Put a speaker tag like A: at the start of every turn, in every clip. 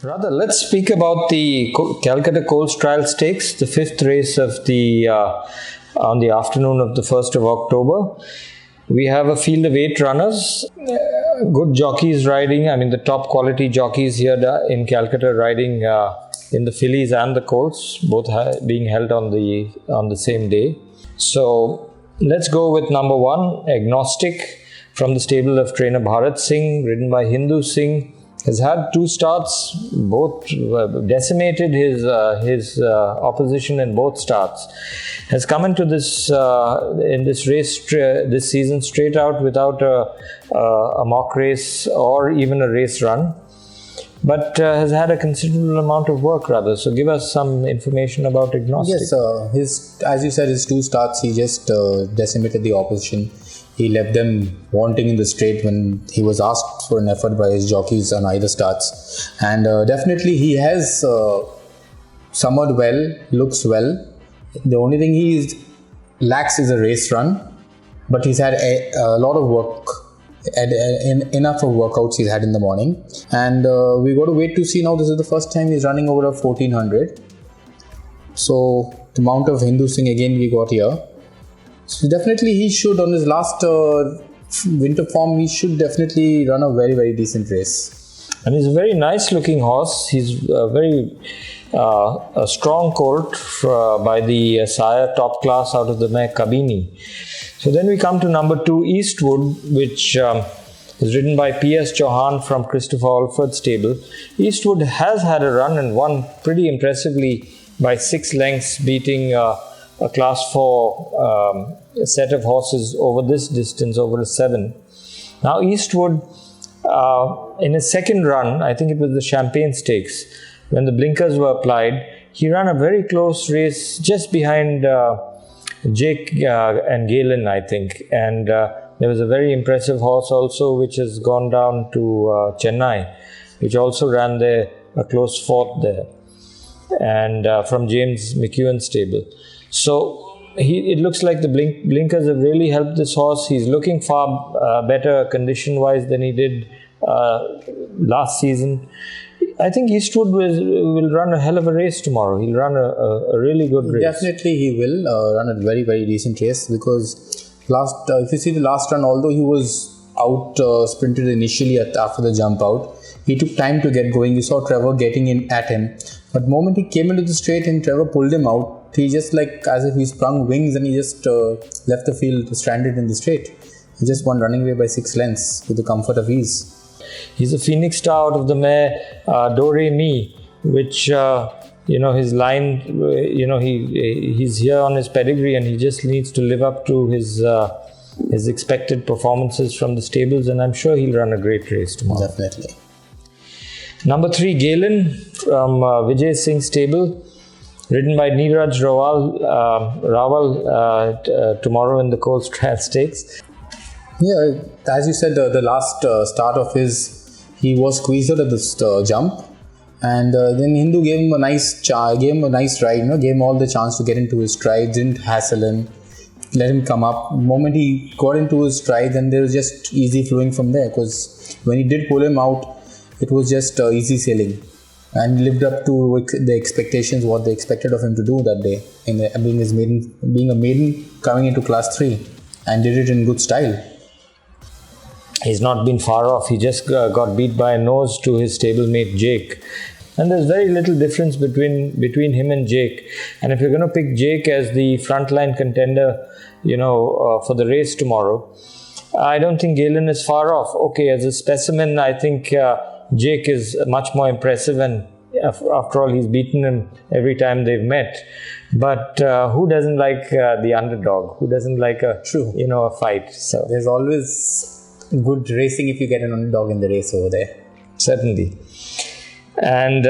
A: Rather, let's speak about the Calcutta Colts Trial Stakes, the fifth race of the on the afternoon of the 1st of October. We have a field of 8 runners, good jockeys riding. I mean, the top quality jockeys here in Calcutta riding in the fillies and the colts, both being held on the same day. So let's go with number 1, Agnostic, from the stable of trainer Bharat Singh, ridden by Hindu Singh. Has had 2 starts, both decimated his opposition in both starts. Has come into this in this race this season straight out without a mock race or even a race run, but has had a considerable amount of work rather. So give us some information about Agnostic.
B: Yes, as you said, his 2 starts he just decimated the opposition. He left them wanting in the straight when he was asked for an effort by his jockeys on either starts. And definitely he has summered well, looks well. The only thing he lacks is a race run. But he's had a lot of work, enough of workouts he's had in the morning. And we got to wait to see now. This is the first time he's running over a 1400. So the mount of Hindu Singh again we got here. So definitely he should, on his last winter form, he should definitely run a very, very decent race.
A: And he's a very nice looking horse. He's a strong colt by the sire top class out of the mare Kabini. So then we come to number 2, Eastwood, which is ridden by P.S. Chauhan from Christopher Alford stable. Eastwood has had a run and won pretty impressively by 6 lengths, beating a class 4 set of horses over this distance, over a 7. Now Eastwood, in his second run, I think it was the Champagne Stakes, when the blinkers were applied, he ran a very close race just behind Jake and Galvan, I think. And there was a very impressive horse also which has gone down to Chennai, which also ran there, a close 4th there, and from James McEwen's stable. So it looks like the blinkers have really helped this horse. He's looking far better condition-wise than he did last season. I think Eastwood will run a hell of a race tomorrow. He'll run a really good race.
B: Definitely he will run a very, very decent race, because if you see the last run, although he was out sprinted initially after the jump out, he took time to get going. You saw Trevor getting in at him. But the moment he came into the straight and Trevor pulled him out, he just as if he sprung wings and he just left the field stranded in the straight. He just won running away by 6 lengths with the comfort of ease.
A: He's a phoenix star out of the mare Do Re Mi, which his line, he's here on his pedigree and he just needs to live up to his expected performances from the stables, and I'm sure he'll run a great race tomorrow.
B: Definitely.
A: Number 3, Galvan from Vijay Singh stable, ridden by Neeraj Rawal tomorrow in the Colts Trial Stakes.
B: Yeah, as you said, the last start of his, he was squeezed out at the jump, and then Hindu gave him a nice ride, gave him all the chance to get into his stride, didn't hassle him, let him come up. The moment he got into his stride, then there was just easy flowing from there, because when he did pull him out, it was just easy sailing, and lived up to the expectations, what they expected of him to do that day, being a maiden coming into class 3, and did it in good style.
A: He's not been far off. He just got beat by a nose to his stablemate Jake. And there's very little difference between him and Jake. And if you're going to pick Jake as the frontline contender, for the race tomorrow, I don't think Galvan is far off. Okay, as a specimen, I think Jake is much more impressive, and after all, he's beaten him every time they've met. But who doesn't like the underdog? Who doesn't like a fight? So
B: there's always good racing if you get an underdog in the race over there.
A: Certainly. And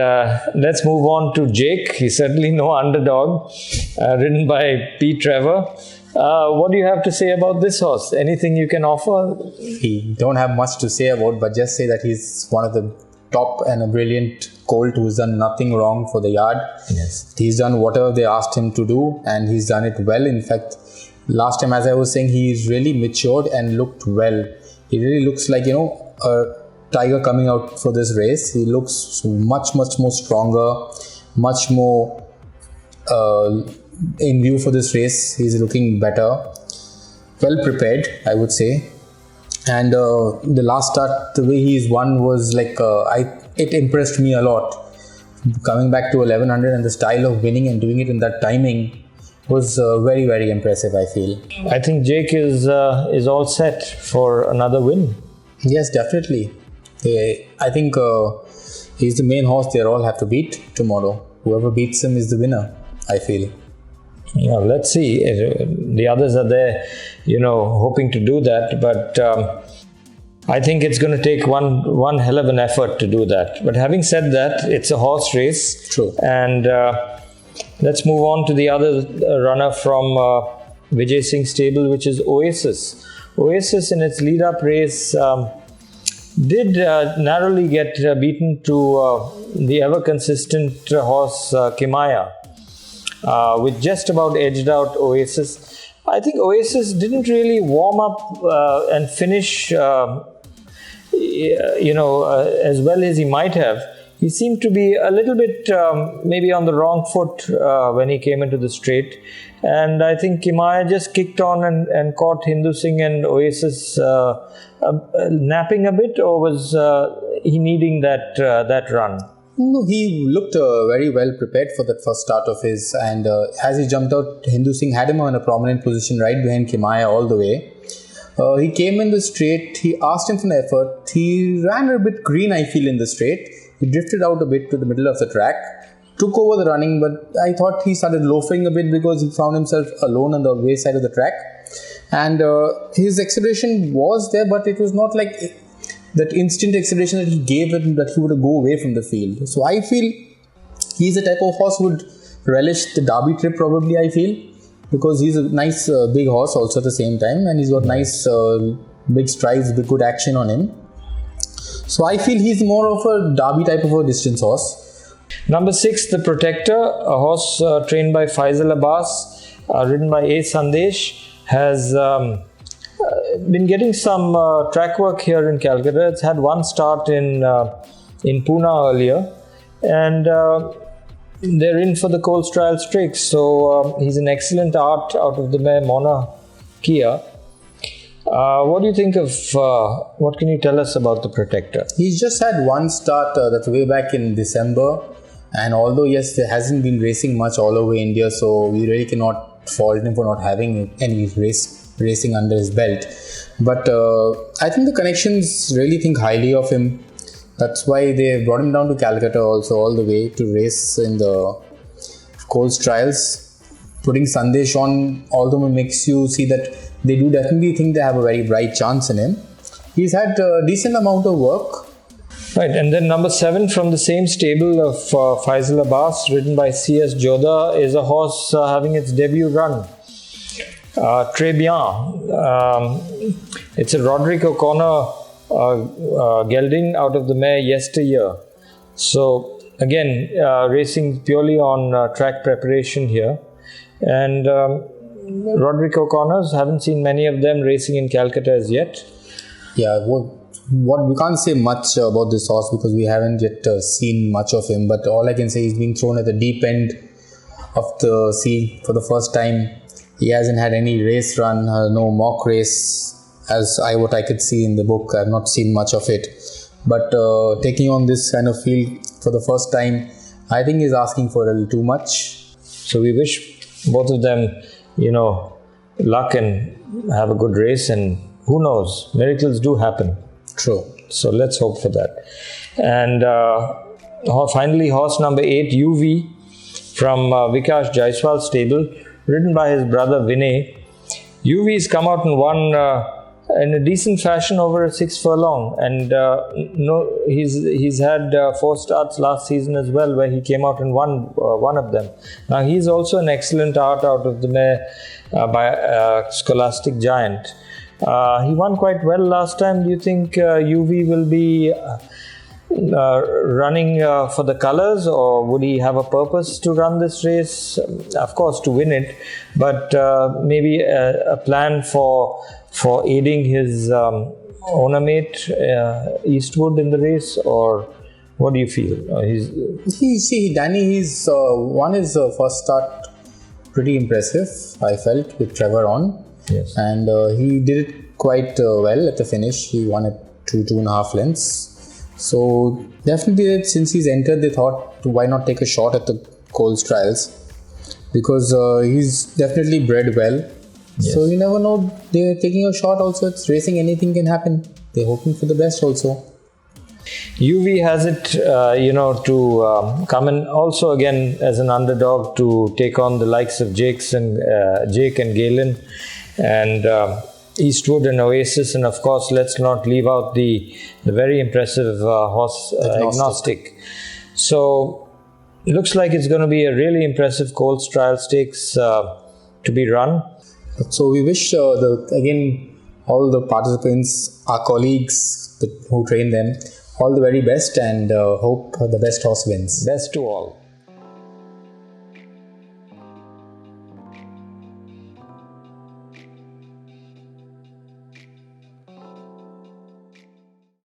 A: let's move on to Jake. He's certainly no underdog, ridden by P. Trevor. What do you have to say about this horse? Anything you can offer?
B: He don't have much to say about, but just say that he's one of the top and a brilliant colt who's done nothing wrong for the yard.
A: Yes.
B: He's done whatever they asked him to do, and he's done it well. In fact, last time, as I was saying, he's really matured and looked well. He really looks like, a tiger coming out for this race. He looks much more stronger, much more in view for this race. He's looking better, well prepared, I would say. And the last start, the way he's won was like it impressed me a lot. Coming back to 1100 and the style of winning and doing it in that timing was very impressive, I feel.
A: I think Jake is all set for another win.
B: Yes, definitely. I think he's the main horse they all have to beat tomorrow. Whoever beats him is the winner, I feel.
A: Yeah, let's see. The others are there, hoping to do that, but I think it's going to take one hell of an effort to do that. But having said that, it's a horse race.
B: True.
A: And let's move on to the other runner from Vijay Singh's stable, which is Oasis. Oasis in its lead-up race did narrowly get beaten to the ever-consistent horse Kimaya, which just about edged out Oasis. I think Oasis didn't really warm up and finish as well as he might have. He seemed to be a little bit maybe on the wrong foot when he came into the straight. And I think Kimaya just kicked on and caught Hindu Singh and Oasis napping a bit, or was he needing that run?
B: No, he looked very well prepared for that first start of his, and as he jumped out, Hindu Singh had him in a prominent position right behind Kimaya all the way. He came in the straight, he asked him for an effort, he ran a bit green, I feel, in the straight. He drifted out a bit to the middle of the track, took over the running, but I thought he started loafing a bit because he found himself alone on the way side of the track. And his acceleration was there, but it was not like that instant acceleration that he gave it, that he would go away from the field. So I feel he's the type of horse who would relish the Derby trip, probably, I feel, because he's a nice big horse also at the same time, and he's got nice big strides, big good action on him. So I feel he's more of a Derby type of a distance horse.
A: Number 6, the Protector, a horse trained by Faisal Abbas, ridden by A. Sandesh, has been getting some track work here in Calcutta. It's had one start in Pune earlier, and they're in for the Colts Trial Stakes. So he's an excellent out of the mare Mona Kia. What do you think of, what can you tell us about the Protector?
B: He's just had one start that's way back in December, and although yes, there hasn't been racing much all over India, so we really cannot fault him for not having any racing under his belt. But I think the connections really think highly of him. That's why they brought him down to Calcutta also all the way to race in the Colts Trials. Putting Sandesh on, although makes you see that they do definitely think they have a very bright chance in him. He's had a decent amount of work.
A: Right, and then number 7 from the same stable of Faisal Abbas, ridden by C.S. Jodha, is a horse having its debut run. Très Bien. It's a Roderick O'Connor gelding out of the mare Yesteryear. So again, racing purely on track preparation here. And Roderick O'Connors, haven't seen many of them racing in Calcutta as yet.
B: Yeah, what we can't say much about this horse because we haven't yet seen much of him, but all I can say is he's being thrown at the deep end of the sea for the first time. He hasn't had any race run, no mock race, as what I could see in the book. I've not seen much of it, but taking on this kind of field for the first time, I think he's asking for a little too much.
A: So we wish both of them, luck and have a good race, and who knows, miracles do happen.
B: True.
A: So let's hope for that. And finally, horse number 8, UV, from Vikash Jaiswal's stable, ridden by his brother Vinay. UV's come out and won in a decent fashion over a 6 furlong, and he's had 4 starts last season as well, where he came out and won one of them. Now he's also an excellent out of the mare by Scholastic Giant. He won quite well last time. Do you think UV will be running for the colours, or would he have a purpose to run this race? Of course, to win it, but maybe a plan for aiding his Onamate Eastwood in the race, or what do you feel?
B: Danny, he's won his first start pretty impressive, I felt, with Trevor on.
A: Yes.
B: And he did it quite well at the finish. He won it 2.5 lengths. So definitely, since he's entered, they thought, why not take a shot at the Colts trials? Because he's definitely bred well. Yes. So you never know, they're taking a shot also. It's racing, anything can happen. They're hoping for the best also.
A: UV has it, to come in also again as an underdog to take on the likes of Jake and Galvan and Eastwood and Oasis, and of course let's not leave out the very impressive horse Agnostic. So it looks like it's going to be a really impressive Colts Trial Stakes to be run.
B: So we wish all the participants, our colleagues who train them, all the very best, and hope the best horse wins.
A: Best to all.